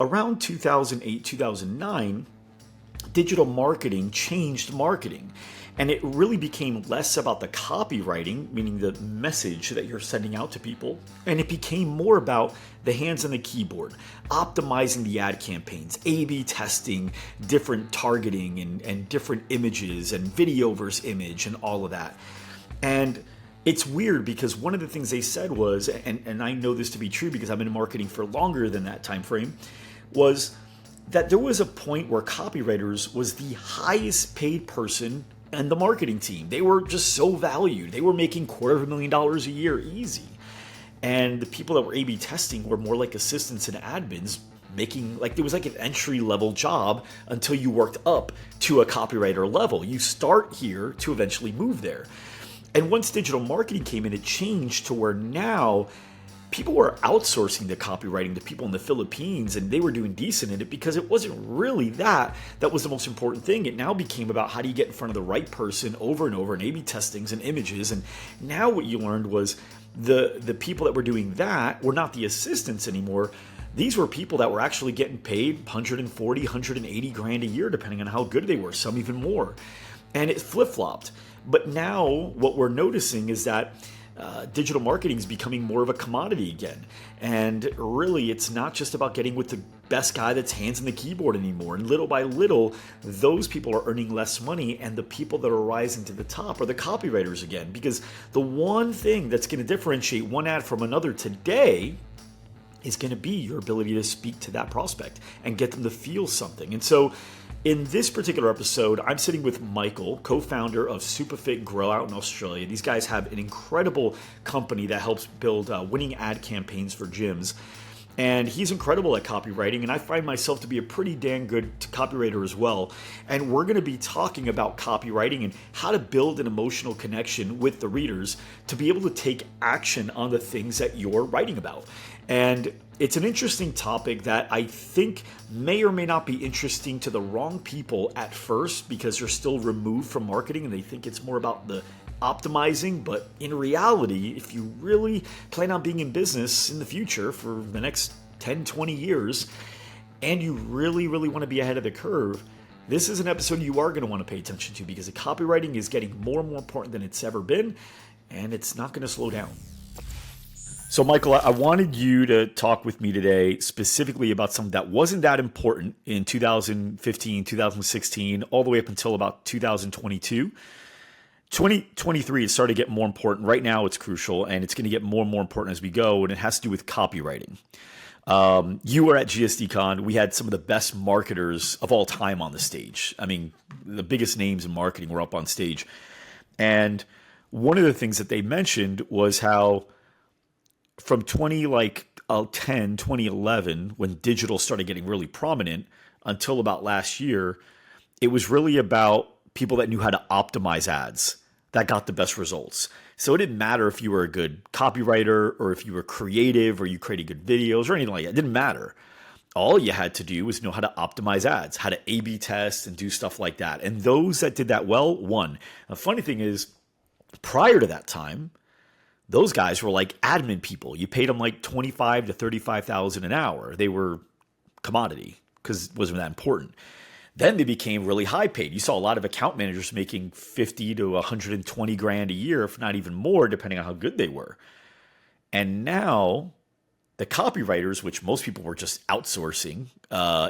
Around 2008, 2009, digital marketing changed marketing. And it really became less about the copywriting, meaning the message that you're sending out to people, and it became more about the hands on the keyboard, optimizing the ad campaigns, A/B testing, different targeting and different images and video versus image and all of that. And it's weird because one of the things they said was, and I know this to be true because I've been in marketing for longer than that time frame, was that there was a point where copywriters was the highest paid person and the marketing team. They were just so valued. They were making $250,000 a year easy. And the people that were A/B testing were more like assistants and admins making it was like an entry level job until you worked up to a copywriter level. You start here to eventually move there. And once digital marketing came in, it changed to where now people were outsourcing the copywriting to people in the Philippines, and they were doing decent in it because it wasn't really that was the most important thing. It now became about how do you get in front of the right person over and over, and A/B testings and images. And now what you learned was the people that were doing that were not the assistants anymore. These were people that were actually getting paid 140, 180 grand a year, depending on how good they were, some even more. And it flip-flopped. But now what we're noticing is that digital marketing is becoming more of a commodity again. And really, it's not just about getting with the best guy that's hands on the keyboard anymore. And little by little, those people are earning less money, and the people that are rising to the top are the copywriters again. Because the one thing that's going to differentiate one ad from another today is going to be your ability to speak to that prospect and get them to feel something. And so in this particular episode, I'm sitting with Michael, co-founder of SupaFitGrow out in Australia. These guys have an incredible company that helps build winning ad campaigns for gyms. And he's incredible at copywriting, and I find myself to be a pretty dang good copywriter as well. And we're going to be talking about copywriting and how to build an emotional connection with the readers to be able to take action on the things that you're writing about. And it's an interesting topic that I think may or may not be interesting to the wrong people at first because they're still removed from marketing and they think it's more about the optimizing. But in reality, if you really plan on being in business in the future for the next 10, 20 years, and you really, really want to be ahead of the curve, this is an episode you are going to want to pay attention to because the copywriting is getting more and more important than it's ever been, and it's not going to slow down. So, Michael, I wanted you to talk with me today specifically about something that wasn't that important in 2015, 2016, all the way up until about 2022. 2023, it started to get more important. Right now, it's crucial, and it's going to get more and more important as we go, and it has to do with copywriting. You were at GSDCon. We had some of the best marketers of all time on the stage. I mean, the biggest names in marketing were up on stage. And one of the things that they mentioned was how from 2011, when digital started getting really prominent, until about last year, it was really about people that knew how to optimize ads that got the best results. So it didn't matter if you were a good copywriter or if you were creative or you created good videos or anything like that. It didn't matter. All you had to do was know how to optimize ads, how to A/B test and do stuff like that. And those that did that well won. The funny thing is, prior to that time, those guys were like admin people. You paid them like $25,000 to $35,000 an hour. They were commodity because it wasn't that important. Then they became really high paid. You saw a lot of account managers making 50 to 120 grand a year, if not even more, depending on how good they were. And now the copywriters, which most people were just outsourcing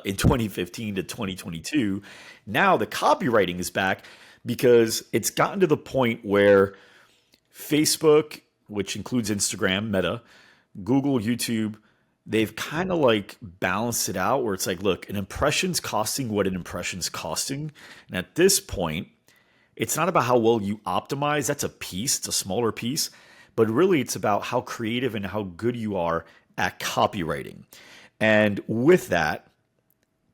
in 2015 to 2022, now the copywriting is back because it's gotten to the point where Facebook, which includes Instagram, Meta, Google, YouTube, they've kind of like balanced it out where it's like, look, an impression's costing what an impression's costing. And at this point, it's not about how well you optimize. That's a piece. It's a smaller piece. But really, it's about how creative and how good you are at copywriting. And with that,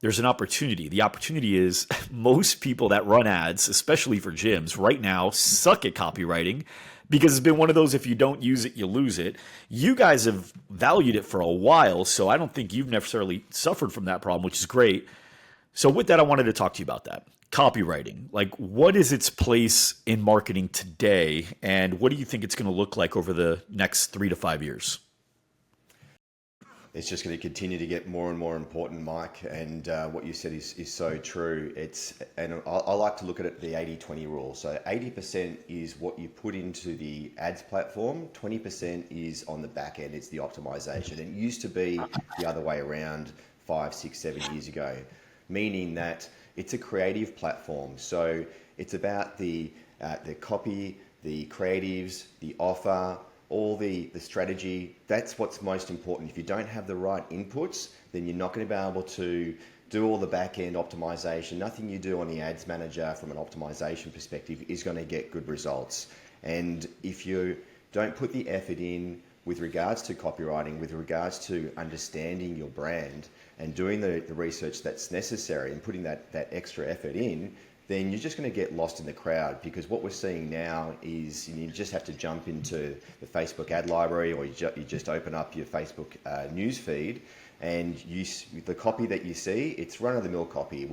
there's an opportunity. The opportunity is most people that run ads, especially for gyms right now, suck at copywriting because it's been one of those, if you don't use it, you lose it. You guys have valued it for a while, so I don't think you've necessarily suffered from that problem, which is great. So with that, I wanted to talk to you about that. Copywriting, like what is its place in marketing today, and what do you think it's going to look like over the next 3 to 5 years? it's just going to continue to get more and more important, Mike. And what you said is so true. I like to look at it the 80-20 rule. So 80% is what you put into the ads platform. 20% is on the back end. It's the optimization. It used to be the other way around 5, 6, 7 years ago, meaning that it's a creative platform. So it's about the copy, the creatives, the offer, all the strategy. That's what's most important. If you don't have the right inputs, then you're not going to be able to do all the back end optimization. Nothing you do on the ads manager from an optimization perspective is going to get good results. And if you don't put the effort in with regards to copywriting, with regards to understanding your brand and doing the research that's necessary and putting that extra effort in, then you're just going to get lost in the crowd. Because what we're seeing now is you just have to jump into the Facebook ad library, or you just open up your Facebook news feed, and the copy that you see, it's run-of-the-mill copy.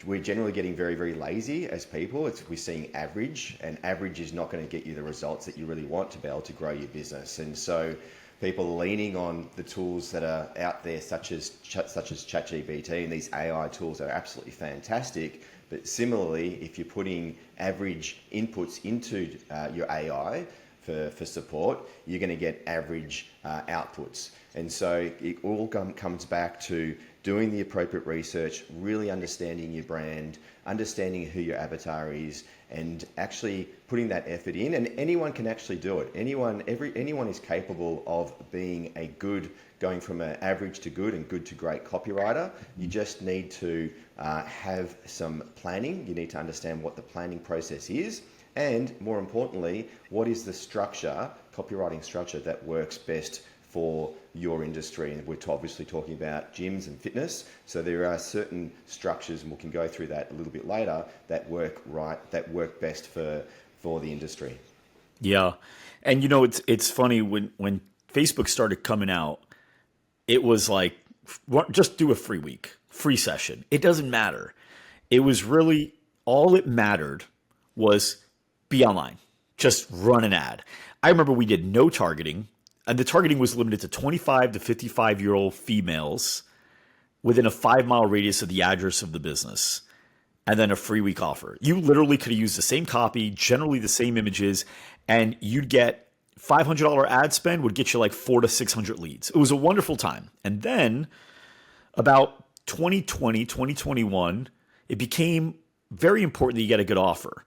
We're generally getting very, very lazy as people. We're seeing average, and average is not going to get you the results that you really want to be able to grow your business. And so people are leaning on the tools that are out there, such as ChatGPT, and these AI tools are absolutely fantastic. But similarly, if you're putting average inputs into your AI for support, you're going to get average outputs. And so it all comes back to doing the appropriate research, really understanding your brand, understanding who your avatar is, and actually putting that effort in. And anyone can actually do it. Anyone is capable of being going from an average to good and good to great copywriter. You just need to have some planning. You need to understand what the planning process is, and more importantly, what is the copywriting structure that works best for your industry. And we're obviously talking about gyms and fitness. So there are certain structures, and we can go through that a little bit later, that work best for the industry. Yeah. And it's funny when Facebook started coming out, it was like, just do a free week, free session. It doesn't matter. It was really, all it mattered was be online, just run an ad. I remember we did no targeting, and the targeting was limited to 25 to 55-year-old females within a 5-mile radius of the address of the business, and then a free week offer. You literally could have used the same copy, generally the same images, and you'd get $500 ad spend would get you like 400 to 600 leads. It was a wonderful time. And then about 2020, 2021, it became very important that you get a good offer.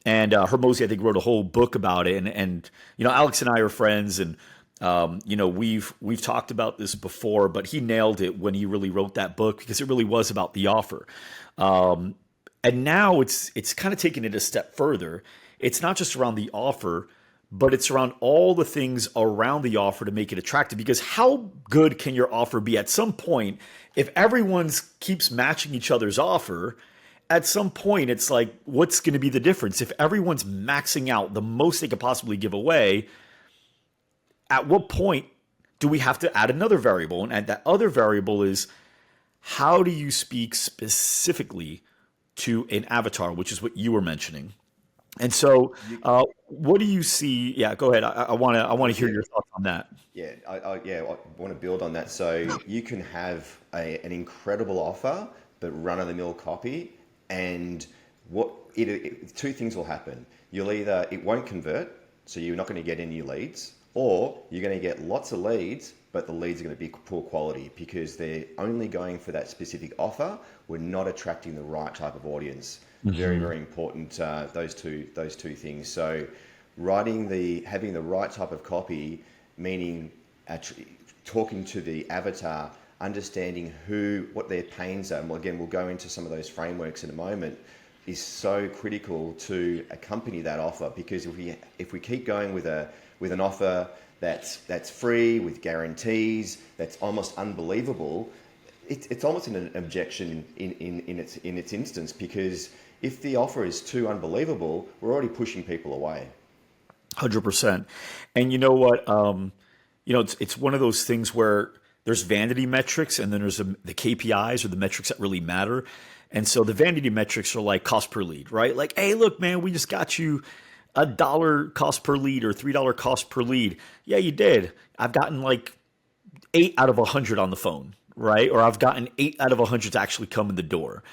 And Hermosi, I think, wrote a whole book about it. And Alex and I are friends, and we've talked about this before, but he nailed it when he really wrote that book, because it really was about the offer. And now it's kind of taking it a step further. It's not just around the offer, but it's around all the things around the offer to make it attractive. Because how good can your offer be? At some point, if everyone keeps matching each other's offer, at some point, it's like, what's going to be the difference? If everyone's maxing out the most they could possibly give away, at what point do we have to add another variable? And that other variable is, how do you speak specifically to an avatar, which is what you were mentioning. And so, what do you see? Yeah, go ahead. I want to hear your thoughts on that. Yeah, I want to build on that. So you can have an incredible offer, but run-of-the-mill copy, and two things will happen. It won't convert, so you're not going to get any leads, or you're going to get lots of leads, but the leads are going to be poor quality because they're only going for that specific offer. We're not attracting the right type of audience. Mm-hmm. Very, very important, those two things. So having the right type of copy, meaning talking to the avatar, understanding what their pains are, and again, we'll go into some of those frameworks in a moment, is so critical to accompany that offer. Because if we keep going with an offer that's free with guarantees, that's almost unbelievable, it's almost an objection in its instance, because if the offer is too unbelievable, we're already pushing people away. 100%. And you know what? It's one of those things where there's vanity metrics, and then there's the KPIs, or the metrics that really matter. And so the vanity metrics are like cost per lead, right? Like, hey, look, man, we just got you $1 cost per lead or $3 cost per lead. Yeah, you did. I've gotten like 8 out of 100 on the phone, right? Or I've gotten 8 out of 100 to actually come in the door.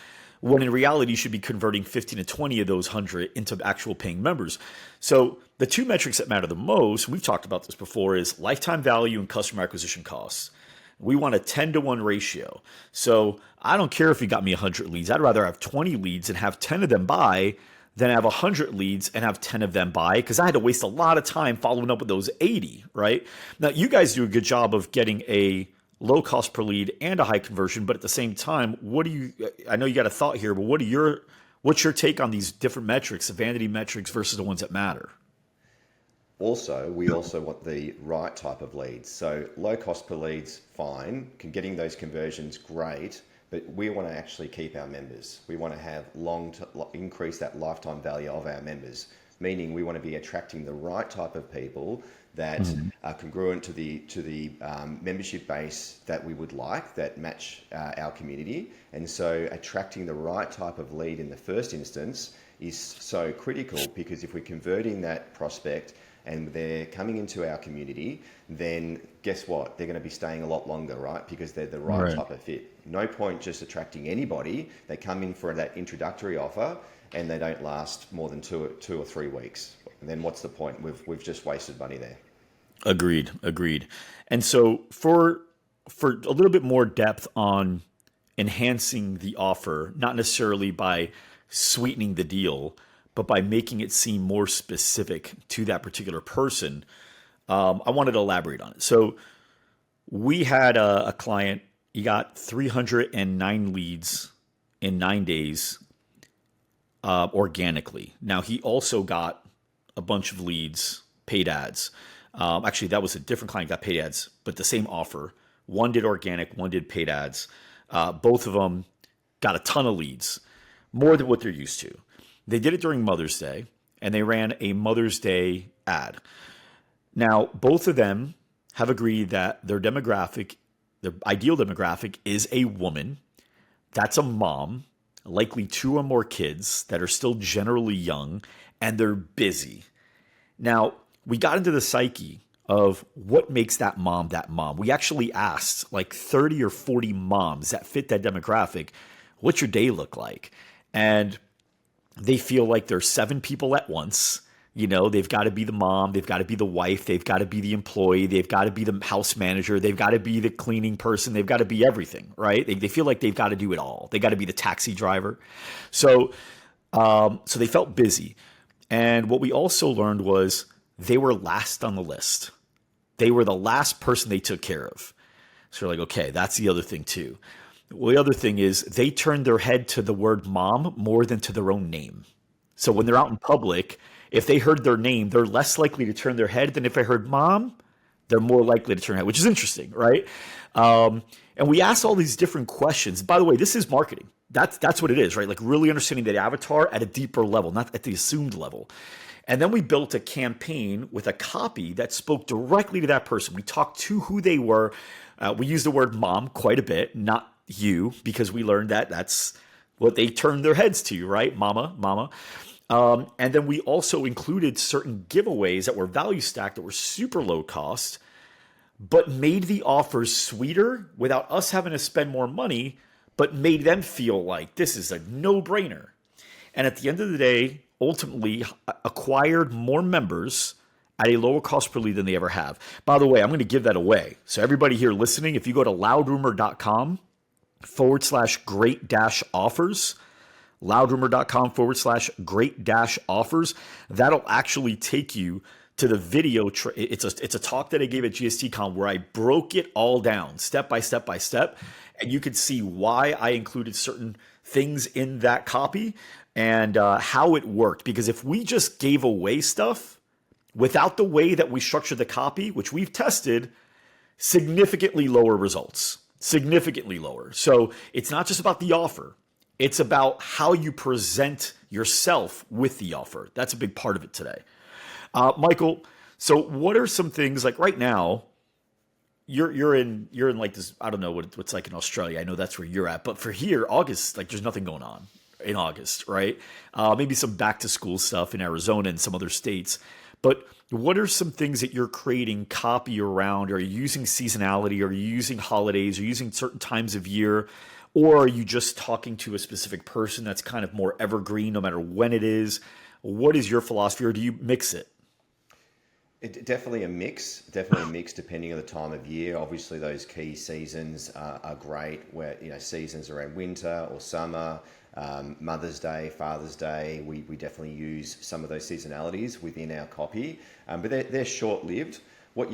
When in reality, you should be converting 15 to 20 of those 100 into actual paying members. So the two metrics that matter the most, we've talked about this before, is lifetime value and customer acquisition costs. We want a 10-to-1 ratio. So I don't care if you got me 100 leads. I'd rather have 20 leads and have 10 of them buy than have 100 leads and have 10 of them buy, because I had to waste a lot of time following up with those 80, right? Now, you guys do a good job of getting a low cost per lead and a high conversion, but at the same time, I know you got a thought here, but what's your take on these different metrics, the vanity metrics versus the ones that matter? Also, we also want the right type of leads. So low cost per leads, fine. Getting those conversions, great. But we want to actually keep our members. We want to have increase that lifetime value of our members, meaning we want to be attracting the right type of people that are congruent to the membership base that we would like, that match our community. And so attracting the right type of lead in the first instance is so critical, because if we're converting that prospect and they're coming into our community, then guess what? They're going to be staying a lot longer, right? Because they're the right type of fit. No point just attracting anybody. They come in for that introductory offer and they don't last more than two or 3 weeks. And then what's the point? We've just wasted money there. Agreed. And so for a little bit more depth on enhancing the offer, not necessarily by sweetening the deal, but by making it seem more specific to that particular person, I wanted to elaborate on it. So we had a client, he got 309 leads in 9 days organically. Now, he also got a bunch of leads, paid ads. Actually, that was a different client, got paid ads, but the same offer. One did organic, one did paid ads. Both of them got a ton of leads, more than what they're used to. They did it during Mother's Day, and they ran a Mother's Day ad. Now, both of them have agreed that their demographic, their ideal demographic, is a woman. That's a mom, likely 2 or more kids that are still generally young, and they're busy. Now, we got into the psyche of what makes that mom that mom. We actually asked like 30 or 40 moms that fit that demographic, what's your day look like? And they feel like there's 7 people at once. You know, they've got to be the mom, they've got to be the wife, they've got to be the employee, they've got to be the house manager, they've got to be the cleaning person, they've got to be everything, right? They feel like they've got to do it all. They got to be the taxi driver. So they felt busy. And what we also learned was they were last on the list. They were the last person they took care of. So we're like, okay, that's the other thing too. Well, the other thing is they turned their head to the word mom more than to their own name. So when they're out in public, if they heard their name, they're less likely to turn their head than if they heard mom, they're more likely to turn their head, which is interesting, right? And we asked all these different questions. By the way, this is marketing. That's what it is, right? Like really understanding that avatar at a deeper level, not at the assumed level. And then we built a campaign with a copy that spoke directly to that person. We talked to who they were. We used the word mom quite a bit, not you, because we learned that that's what they turned their heads to, right? Mama. And then we also included certain giveaways that were value stacked, that were super low cost, but made the offers sweeter without us having to spend more money, but made them feel like this is a no-brainer. And at the end of the day, ultimately acquired more members at a lower cost per lead than they ever have. By the way, I'm going to give that away. So everybody here listening, if you go to loudrumor.com/great-offers, loudrumor.com/great-offers, that'll actually take you to the video. It's a talk that I gave at GSTCon where I broke it all down step by step by step. And you could see why I included certain things in that copy and how it worked. Because if we just gave away stuff without the way that we structured the copy, which we've tested, significantly lower results, significantly lower. So it's not just about the offer. It's about how you present yourself with the offer. That's a big part of it today. Michael, so what are some things like right now? You're in like this. I don't know what's like in Australia. I know that's where you're at, but for here, August, like there's nothing going on in August, right? Maybe some back to school stuff in Arizona and some other states. But what are some things that you're creating copy around? Are you using seasonality? Are you using holidays? Are you using certain times of year? Or are you just talking to a specific person that's kind of more evergreen no matter when it is? What is your philosophy, or do you mix it? Definitely a mix. Definitely a mix depending on the time of year. Obviously, those key seasons are great. Where seasons around winter or summer, Mother's Day, Father's Day. We definitely use some of those seasonalities within our copy, but they're short lived. What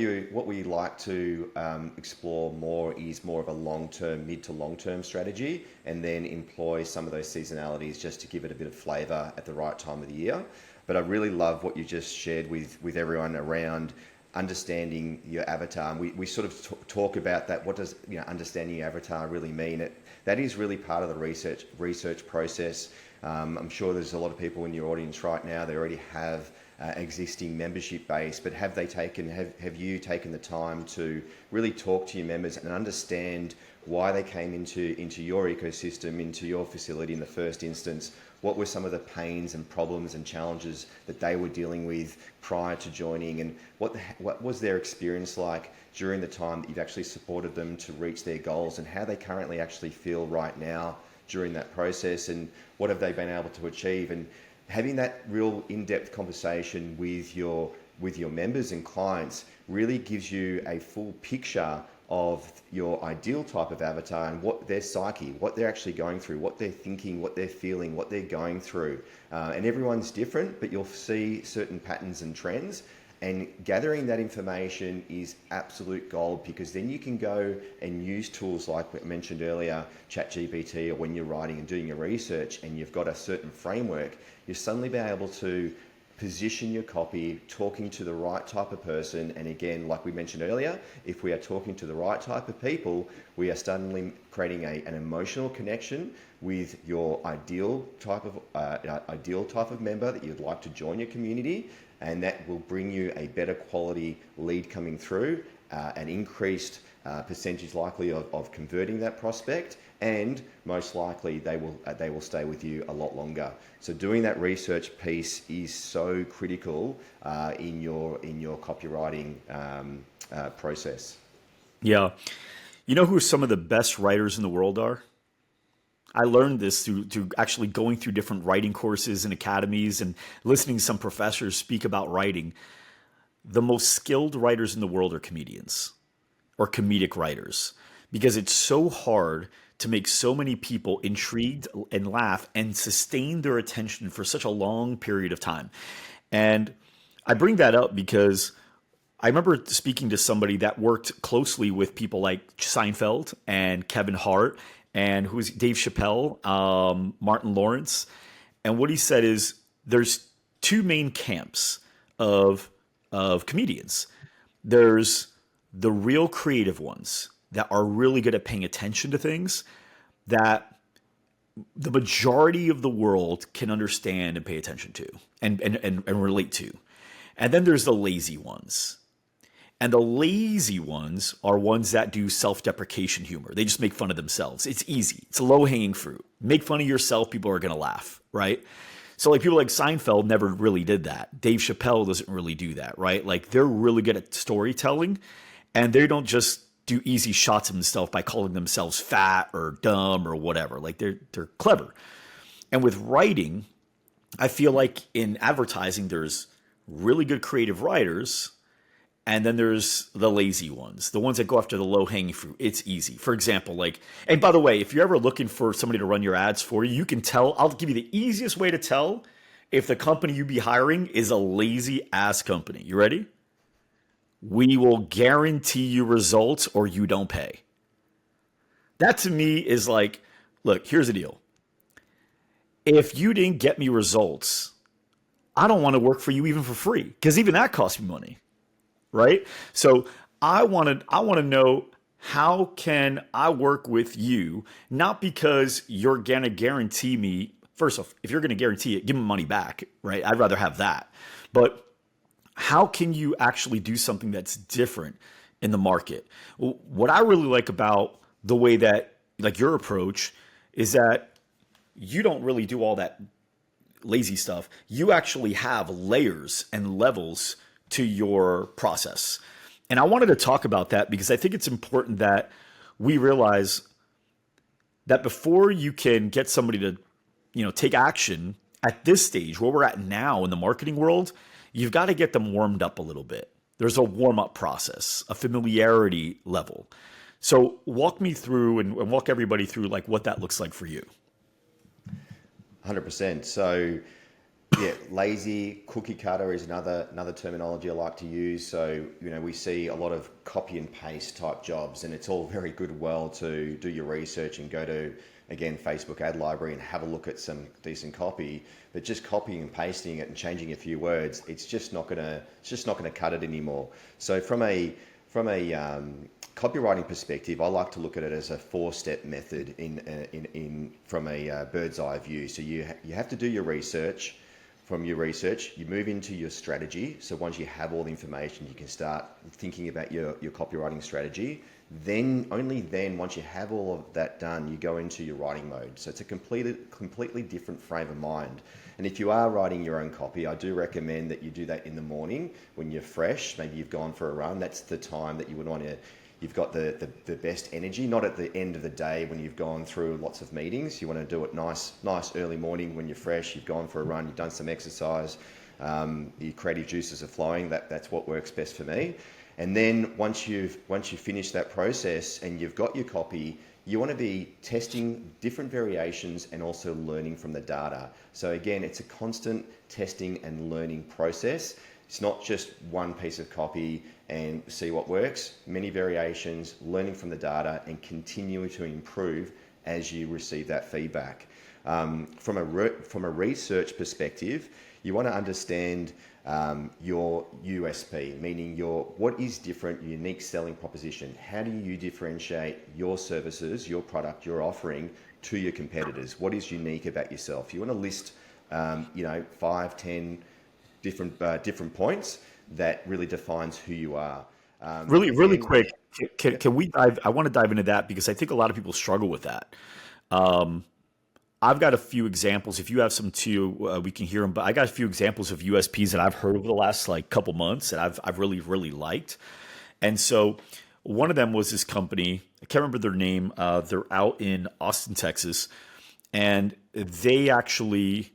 we like to explore more is more of a long term, mid to long term strategy, and then employ some of those seasonalities just to give it a bit of flavour at the right time of the year. But I really love what you just shared with everyone around understanding your avatar. And we sort of talk about that. What does understanding your avatar really mean? That is really part of the research process. I'm sure there's a lot of people in your audience right now that already have existing membership base, but have you taken the time to really talk to your members and understand why they came into your ecosystem, into your facility in the first instance? What were some of the pains and problems and challenges that they were dealing with prior to joining, and what was their experience like during the time that you've actually supported them to reach their goals, and how they currently actually feel right now during that process, and what have they been able to achieve? And having that real in-depth conversation with your members and clients really gives you a full picture of your ideal type of avatar and what their psyche, what they're actually going through, what they're thinking, what they're feeling, what they're going through. And everyone's different, but you'll see certain patterns and trends. And gathering that information is absolute gold, because then you can go and use tools like we mentioned earlier, ChatGPT, or when you're writing and doing your research and you've got a certain framework, you'll suddenly be able to position your copy, talking to the right type of person. And again, like we mentioned earlier, if we are talking to the right type of people, we are suddenly creating an emotional connection with your ideal type of member that you'd like to join your community, and that will bring you a better quality lead coming through, an increased percentage likely of converting that prospect, and most likely they will stay with you a lot longer. So doing that research piece is so critical in your copywriting process. Yeah. You know who some of the best writers in the world are? I learned this through actually going through different writing courses and academies and listening to some professors speak about writing. The most skilled writers in the world are comedians or comedic writers, because it's so hard to make so many people intrigued and laugh and sustain their attention for such a long period of time. And I bring that up because I remember speaking to somebody that worked closely with people like Seinfeld and Kevin Hart and who's Dave Chappelle, Martin Lawrence. And what he said is there's two main camps of comedians. There's the real creative ones that are really good at paying attention to things that the majority of the world can understand and pay attention to and relate to. And then there's the lazy ones. And the lazy ones are ones that do self-deprecation humor. They just make fun of themselves. It's easy. It's low-hanging fruit. Make fun of yourself, people are going to laugh, right? So like people like Seinfeld never really did that. Dave Chappelle doesn't really do that, right? Like they're really good at storytelling, and they don't just do easy shots of themselves by calling themselves fat or dumb or whatever. Like they're clever. And with writing, I feel like in advertising, there's really good creative writers, and then there's the lazy ones, the ones that go after the low-hanging fruit. It's easy. For example, like, and by the way, if you're ever looking for somebody to run your ads for you, you can tell. I'll give you the easiest way to tell if the company you be hiring is a lazy ass company. You ready? We will guarantee you results or you don't pay. That to me is like, look, here's the deal. If you didn't get me results, I don't want to work for you even for free, because even that costs me money. Right? So I want to know, how can I work with you? Not because you're going to guarantee me. First off, if you're going to guarantee it, give me money back, right? I'd rather have that. But how can you actually do something that's different in the market? What I really like about the way that, like your approach, is that you don't really do all that lazy stuff. You actually have layers and levels to your process. And I wanted to talk about that because I think it's important that we realize that before you can get somebody to, take action at this stage, where we're at now in the marketing world, you've got to get them warmed up a little bit. There's a warm up process, a familiarity level. So walk me through and walk everybody through like what that looks like for you. 100%. So yeah, lazy, cookie cutter is another terminology I like to use. So, we see a lot of copy and paste type jobs, and it's all very good well to do your research and go to, again, Facebook ad library and have a look at some decent copy, but just copying and pasting it and changing a few words, it's just not gonna cut it anymore. So from a copywriting perspective, I like to look at it as a 4-step method from a bird's eye view. So you have to do your research. From your research, you move into your strategy. So once you have all the information, you can start thinking about your copywriting strategy. Then, only then, once you have all of that done, you go into your writing mode. So it's a completely different frame of mind. And if you are writing your own copy, I do recommend that you do that in the morning when you're fresh. Maybe you've gone for a run. That's the time that you would want to. You've got the best energy, not at the end of the day when you've gone through lots of meetings. You want to do it nice early morning when you're fresh, you've gone for a run, you've done some exercise, your creative juices are flowing. That's what works best for me. And then once you've finished that process and you've got your copy, you want to be testing different variations and also learning from the data. So again, it's a constant testing and learning process. It's not just one piece of copy and see what works. Many variations, learning from the data, and continuing to improve as you receive that feedback. From a research perspective, you want to understand your USP, meaning what is different, your unique selling proposition. How do you differentiate your services, your product, your offering to your competitors? What is unique about yourself? You want to list, 5, 10 different points that really defines who you are. Really quick, can we dive? I want to dive into that because I think a lot of people struggle with that. I've got a few examples. If you have some too, we can hear them. But I got a few examples of USPs that I've heard over the last couple months that I've really liked. And so one of them was this company. I can't remember their name. They're out in Austin, Texas, and they actually.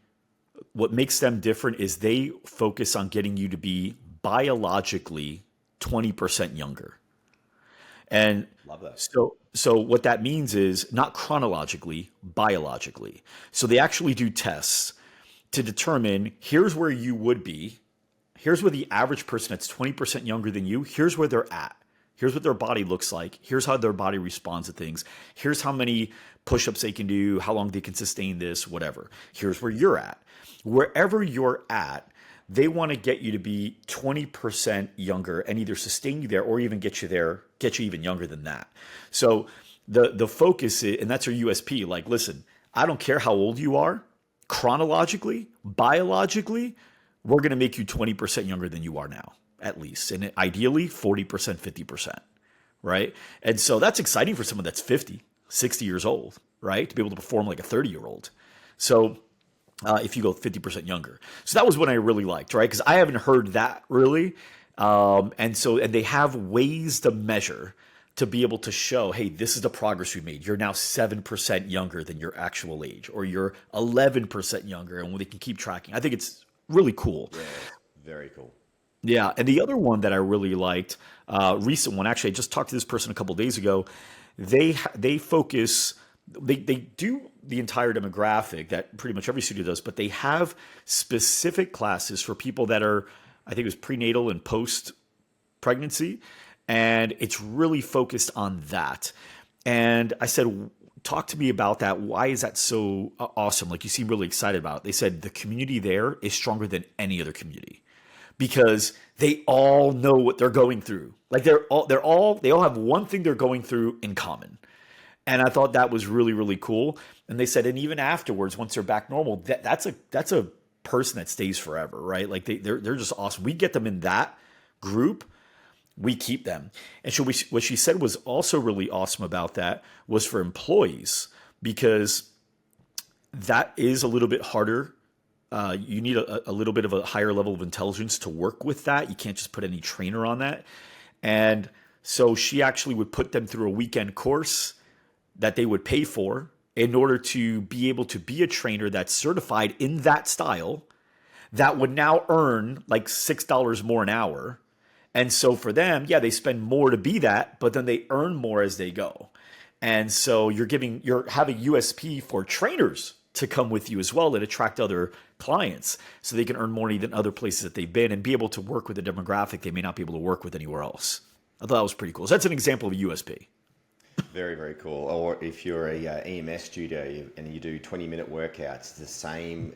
What makes them different is they focus on getting you to be biologically 20% younger. And Love that. so what that means is not chronologically, biologically. So they actually do tests to determine here's where you would be. Here's where the average person that's 20% younger than you, here's where they're at. Here's what their body looks like. Here's how their body responds to things. Here's how many push-ups they can do, how long they can sustain this, whatever. Here's where you're at. Wherever you're at, they want to get you to be 20% younger and either sustain you there or even get you even younger than that. So the focus is, and that's your USP, like, listen, I don't care how old you are, chronologically, biologically, we're going to make you 20% younger than you are now, at least. And ideally 40%, 50%, right? And so that's exciting for someone that's 50, 60 years old, right? To be able to perform like a 30-year-old. So if you go 50% younger. So that was what I really liked, right? Because I haven't heard that really. And they have ways to measure to be able to show, hey, this is the progress we made. You're now 7% younger than your actual age, or you're 11% younger, and they can keep tracking. I think it's really cool. Yeah, very cool. Yeah, and the other one that I really liked, recent one, actually, I just talked to this person a couple of days ago. They focus, they do the entire demographic that pretty much every studio does, but they have specific classes for people that are, I think it was prenatal and post pregnancy, and it's really focused on that. And I said, talk to me about that. Why is that so awesome? Like, you seem really excited about it. They said the community there is stronger than any other community because they all know what they're going through. Like they all have one thing they're going through in common. And I thought that was really, really cool. And they said, and even afterwards, once they're back normal, that's a person that stays forever, right? Like they're just awesome. We get them in that group, we keep them. And so what she said was also really awesome about that was for employees, because that is a little bit harder you need a little bit of a higher level of intelligence to work with that. You can't just put any trainer on that. And so she actually would put them through a weekend course that they would pay for in order to be able to be a trainer that's certified in that style that would now earn like $6 more an hour. And so for them, yeah, they spend more to be that, but then they earn more as they go. And so you're having USP for trainers to come with you as well and attract other clients so they can earn more money than other places that they've been and be able to work with a demographic they may not be able to work with anywhere else. I thought that was pretty cool. So that's an example of a USP. Very, very cool. Or if you're a EMS studio and you do 20-minute workouts, the same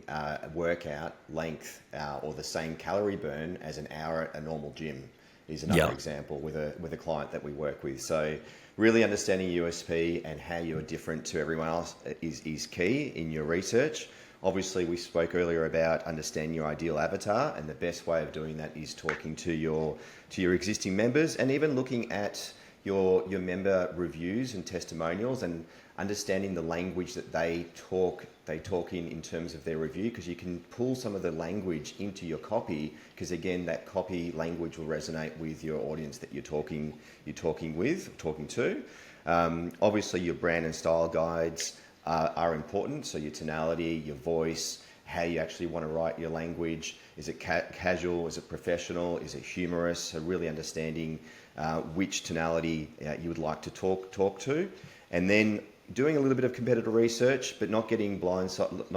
workout length or the same calorie burn as an hour at a normal gym is another example with a client that we work with. So really understanding USP and how you're different to everyone else is key in your research. Obviously, we spoke earlier about understanding your ideal avatar, and the best way of doing that is talking to your existing members and even looking at your member reviews and testimonials and understanding the language that they talk in terms of their review, because you can pull some of the language into your copy, because again, that copy language will resonate with your audience that you're talking to. Obviously, your brand and style guides are important. So your tonality, your voice, how you actually want to write your language. Is it casual? Is it professional? Is it humorous? So really understanding which tonality you would like to talk to, and then doing a little bit of competitor research, but not getting blindsided,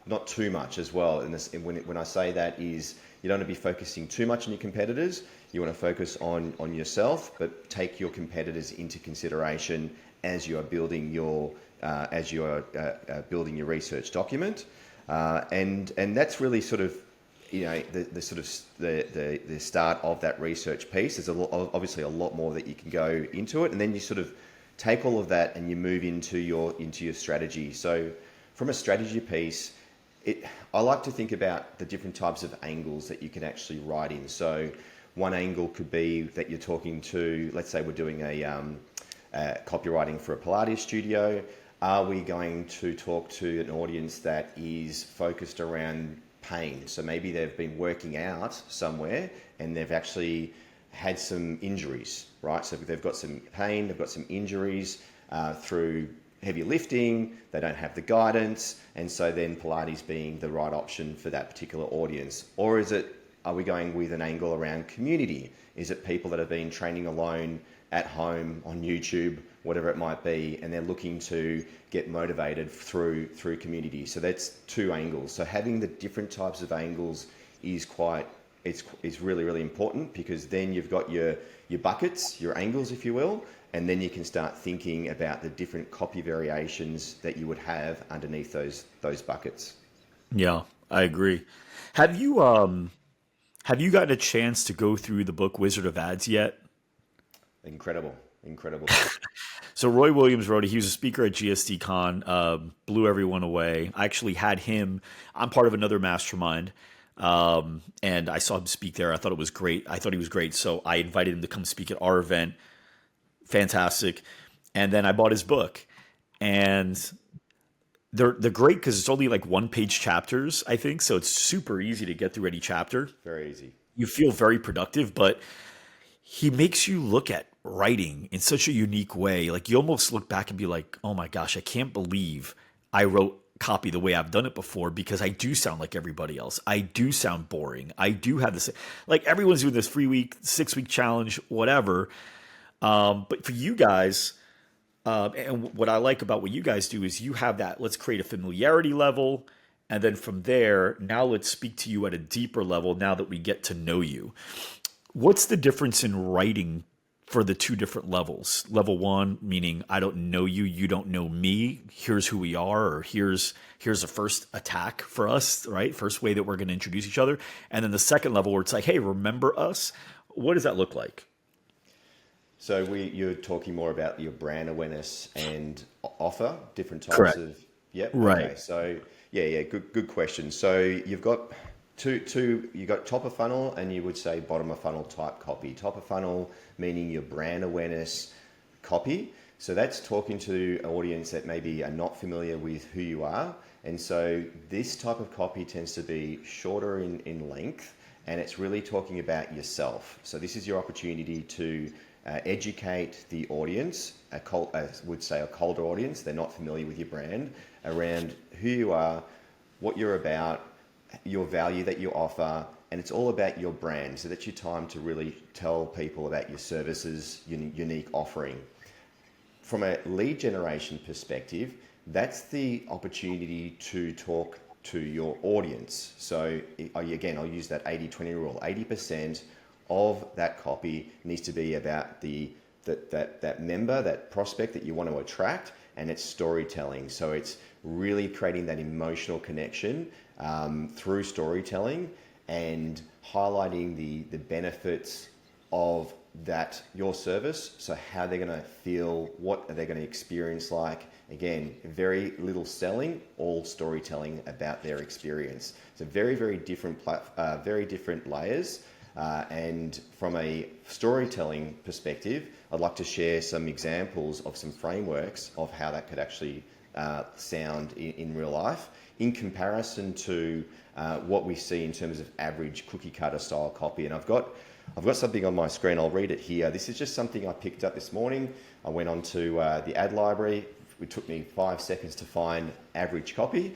not too much as well. And when I say that is, you don't want to be focusing too much on your competitors. You want to focus on yourself, but take your competitors into consideration as you are building your building your research document, and that's really sort of the start of that research piece. There's obviously a lot more that you can go into it, and then you sort of take all of that and you move into your strategy. So from a strategy piece, I like to think about the different types of angles that you can actually write in. So one angle could be that you're talking to, let's say we're doing a copywriting for a Pilates studio. Are we going to talk to an audience that is focused around pain? So maybe they've been working out somewhere and they've actually had some injuries, right? So they've got some pain, they've got some injuries through heavy lifting, they don't have the guidance, and so then Pilates being the right option for that particular audience. Or are we going with an angle around community? Is it people that have been training alone at home on YouTube, whatever it might be, and they're looking to get motivated through community? So that's two angles. So having the different types of angles is really, really important, because then you've got your buckets, your angles, if you will, and then you can start thinking about the different copy variations that you would have underneath those buckets. Yeah, I agree. Have you gotten a chance to go through the book Wizard of Ads yet? Incredible. So Roy Williams wrote it. He was a speaker at GSDCon, blew everyone away. I actually had him. I'm part of another mastermind, and I saw him speak there. I thought it was great. I thought he was great, so I invited him to come speak at our event. Fantastic. And then I bought his book, and they're great because it's only like one-page chapters, I think, so it's super easy to get through any chapter. Very easy. You feel very productive, but he makes you look at writing in such a unique way. Like you almost look back and be like, oh my gosh, I can't believe I wrote copy the way I've done it before, because I do sound like everybody else. I do sound boring. I do have this, like everyone's doing this free week, 6-week challenge, whatever. But for you guys, and what I like about what you guys do is you have that, let's create a familiarity level. And then from there, now let's speak to you at a deeper level now that we get to know you. What's the difference in writing for the two different levels? Level one, meaning I don't know you, you don't know me. Here's who we are, or here's a first attack for us, right? First way that we're going to introduce each other. And then the second level where it's like, hey, remember us? What does that look like? So you're talking more about your brand awareness and offer, different types Correct. of... Yep. Right. Okay. So yeah, good question. So you've got you got top of funnel, and you would say bottom of funnel type copy. Top of funnel meaning your brand awareness copy. So that's talking to an audience that maybe are not familiar with who you are. And so this type of copy tends to be shorter in length, and it's really talking about yourself. So this is your opportunity to educate the audience, I would say a colder audience, they're not familiar with your brand, around who you are, what you're about, your value that you offer, and it's all about your brand. So that's your time to really tell people about your services, your unique offering. From a lead generation perspective, that's the opportunity to talk to your audience. So again, I'll use that 80-20 rule. 80% of that copy needs to be about that member, that prospect that you want to attract, and it's storytelling. So it's really creating that emotional connection through storytelling and highlighting the benefits of that your service. So how they're going to feel, what are they going to experience like. Again, very little selling, all storytelling about their experience. So very, very different very different layers. And from a storytelling perspective, I'd like to share some examples of some frameworks of how that could actually sound in real life in comparison to what we see in terms of average cookie cutter style copy. And I've got something on my screen. I'll read it here. This is just something I picked up this morning. I went onto the ad library. It took me 5 seconds to find average copy.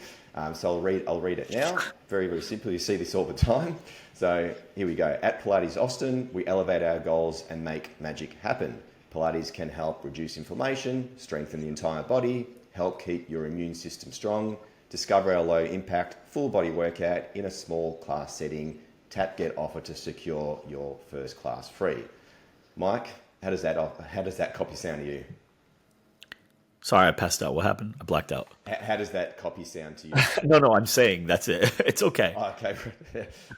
So I'll read it now. Very, very simple. You see this all the time. So here we go. At Pilates Austin, we elevate our goals and make magic happen. Pilates can help reduce inflammation, strengthen the entire body, help keep your immune system strong. Discover our low impact full body workout in a small class setting. Tap get offer to secure your first class free. Mike, how does that copy sound to you? Sorry, I passed out. What happened? I blacked out. How does that copy sound to you? No, I'm saying that's it. It's okay. Oh, okay,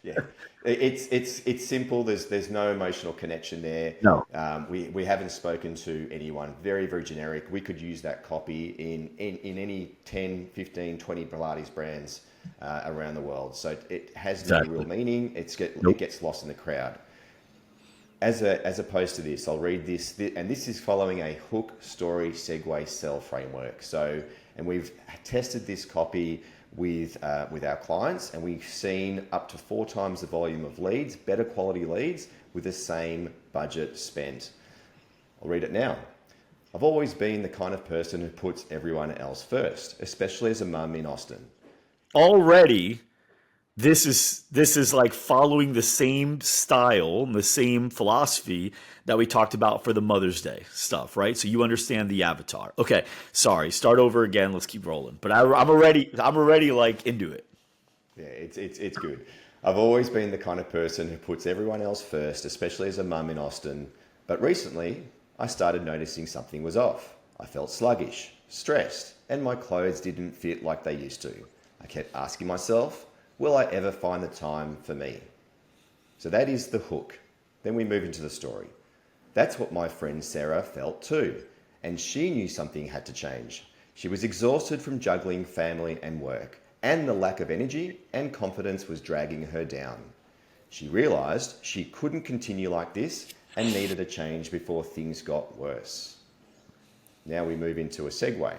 yeah, it's simple. There's no emotional connection there. No. We haven't spoken to anyone. Very, very generic. We could use that copy in any 10, 15, 20 Pilates brands around the world. So it has no real meaning. It gets lost in the crowd. As opposed to this, I'll read this, and this is following a hook, story, segue, sell framework. So, and we've tested this copy with our clients, and we've seen up to 4 times the volume of leads, better quality leads, with the same budget spent. I'll read it now. I've always been the kind of person who puts everyone else first, especially as a mum in Austin. Already, this is like following the same style and the same philosophy that we talked about for the Mother's Day stuff, right? So you understand the avatar. Okay, sorry, start over again. Let's keep rolling. But I'm already like into it. Yeah, it's good. I've always been the kind of person who puts everyone else first, especially as a mum in Austin. But recently, I started noticing something was off. I felt sluggish, stressed, and my clothes didn't fit like they used to. I kept asking myself, will I ever find the time for me? So that is the hook. Then we move into the story. That's what my friend Sarah felt too. And she knew something had to change. She was exhausted from juggling family and work, and the lack of energy and confidence was dragging her down. She realized she couldn't continue like this and needed a change before things got worse. Now we move into a segue.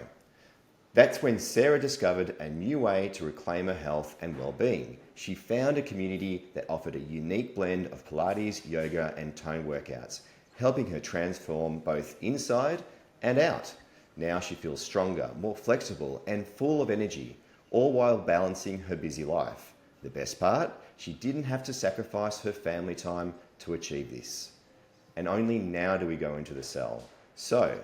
That's when Sarah discovered a new way to reclaim her health and well-being. She found a community that offered a unique blend of Pilates, yoga, and tone workouts, helping her transform both inside and out. Now she feels stronger, more flexible, and full of energy, all while balancing her busy life. The best part, she didn't have to sacrifice her family time to achieve this. And only now do we go into the sell. So,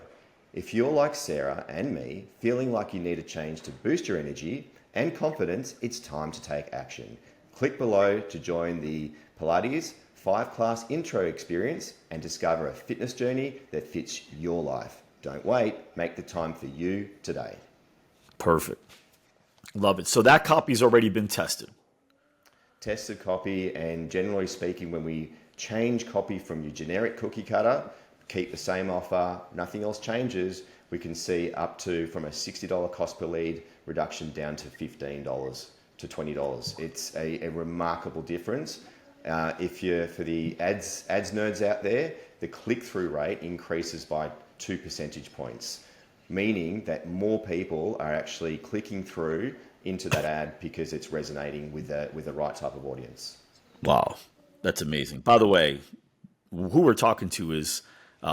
if you're like Sarah and me, feeling like you need a change to boost your energy and confidence, it's time to take action. Click below to join the Pilates 5-class intro experience and discover a fitness journey that fits your life. Don't wait, make the time for you today. Perfect. Love it. So that copy's already been tested. Tested copy, and generally speaking, when we change copy from your generic cookie cutter, keep the same offer, nothing else changes, we can see up to from a $60 cost per lead reduction down to $15 to $20. It's a remarkable difference. If you're for the ads nerds out there, the click-through rate increases by 2 percentage points, meaning that more people are actually clicking through into that ad because it's resonating with the right type of audience. Wow, that's amazing. By the way, who we're talking to is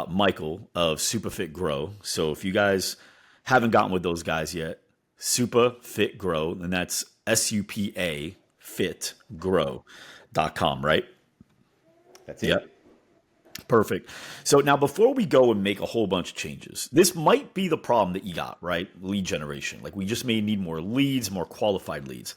Michael of SupaFitGrow. So if you guys haven't gotten with those guys yet, SupaFitGrow, and that's SUPA fitgrow.com, right? That's it. Yep. Perfect. So now before we go and make a whole bunch of changes, this might be the problem that you got, right? Lead generation. Like we just may need more leads, more qualified leads.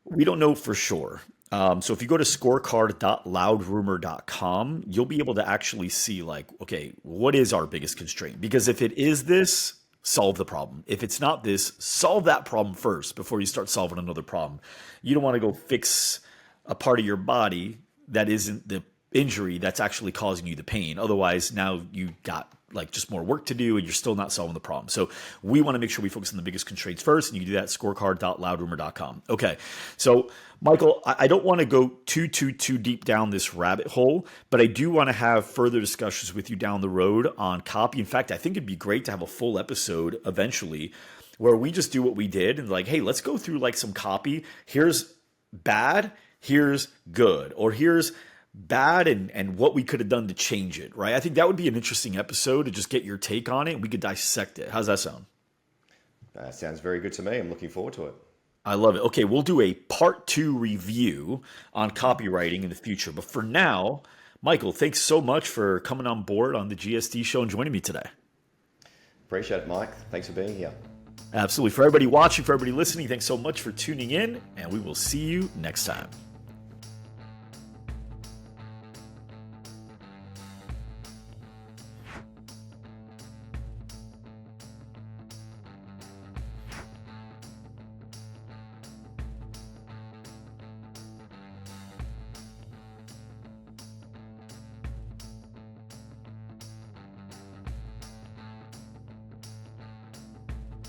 We don't know for sure. So if you go to scorecard.loudrumor.com, you'll be able to actually see like, okay, what is our biggest constraint? Because if it is this, solve the problem. If it's not this, solve that problem first before you start solving another problem. You don't want to go fix a part of your body that isn't the injury that's actually causing you the pain. Otherwise, now you got like just more work to do and you're still not solving the problem. So we want to make sure we focus on the biggest constraints first, and you can do that at scorecard.loudrumor.com. Okay. So Michael, I don't want to go too deep down this rabbit hole, but I do want to have further discussions with you down the road on copy. In fact, I think it'd be great to have a full episode eventually where we just do what we did and like, hey, let's go through like some copy. Here's bad, here's good, or here's bad and what we could have done to change it, right? I think that would be an interesting episode to just get your take on it and we could dissect it. How's that sound? Sounds very good to me. I'm looking forward to it. I love it. Okay, we'll do a part 2 review on copywriting in the future. But for now, Michael, thanks so much for coming on board on the GSD show and joining me today. Appreciate it, Mike. Thanks for being here. Absolutely. For everybody watching, for everybody listening, thanks so much for tuning in, and we will see you next time.